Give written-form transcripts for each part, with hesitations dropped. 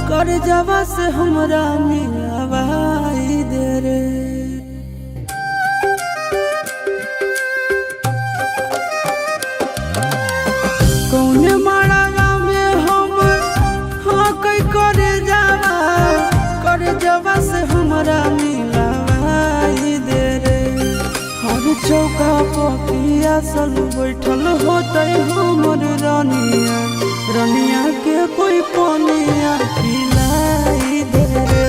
कर जावा से हमरा मिलावाई दे रे। कौने माड़ावा में हम हाँ कई कर जावा से हमरा मिलावाई दे रे। हर चौका पपिया सल बैठल होते हमर रानिया, रानिया के कोई पनिया पिलाई दे रे।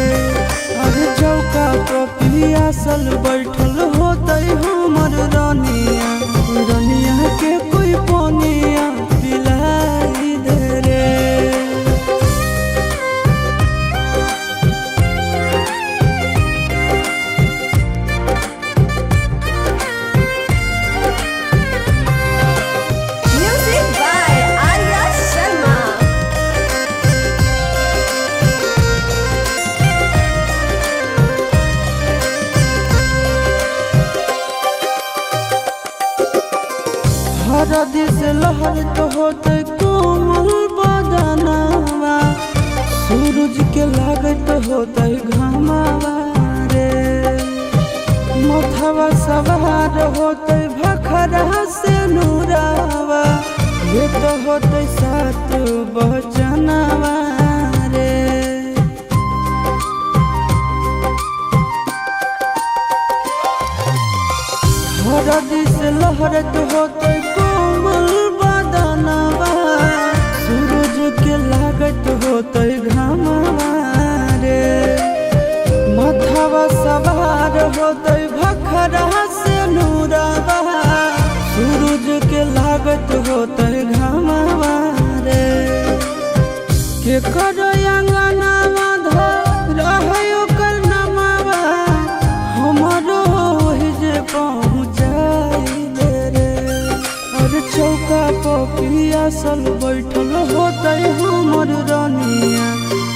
हर चौका पपिया सल बैठल होते हमर रानिया, रानिया के कोई पनिया पिलाई दे रे। हर दिस लहर तो होते कोमल बदनावा, सूरज के लागत होते घामावा रे। मथवा सवार होते भखरा से नूरावा, ये तो होते सात बचनावा रे। हर दिस लहरत होते कोमल बदनावा, सूरज के लागत होते घामावा रे। मथवा सवार होते भखरा से नूरावा, सूरज के लागत होते घामावा रे। के कर अंगनावा रहे ओकर नमावा, हमरो ओहि जे पहुँचाई दे रे। और चौका पपिया सल बैठल होते हमर रानिया,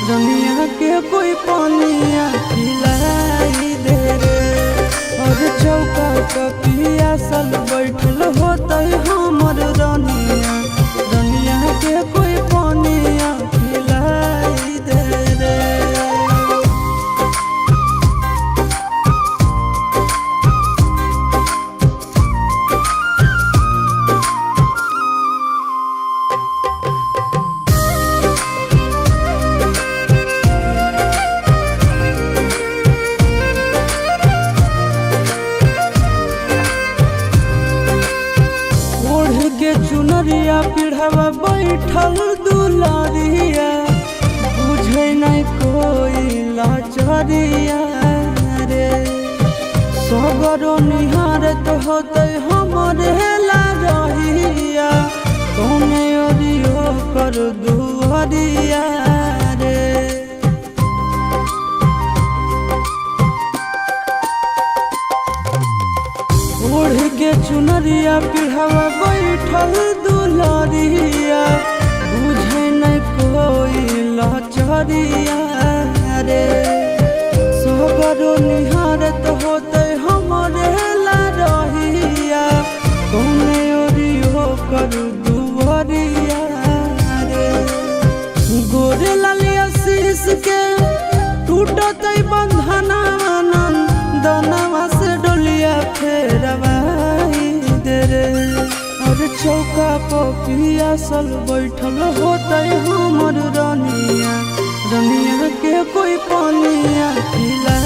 रानिया के कोई पनिया पिलाई दे रे। और चौका पपिया सल बैठल होते हमर रानिया, रानिया के कोई पनिया पिलाई दे रे। चुनरिया पिढ़ावा बैठल दुलारिया, बुझे नहीं कोई लाचारिया रे। सगरो निहारत होते हमरे ला रहिया, कौने ओरियो कर दुआरिया रे। ओढ़ के चुनरिया पिढ़ावा बैठल दुलारिया, बुझे नहीं कोई लाचारिया रे। सगरो निहारत होते हमरे ला रहिया, कौने ओरियो कर दुआरिया रे। गोरे लालिया शीश के टूटत बंधनवा, दनवा से डोलिया फेरवाई दे रे। और चौका पपिया सल बैठल होते हमर रानिया, रानिया के कोई पनिया पिलाई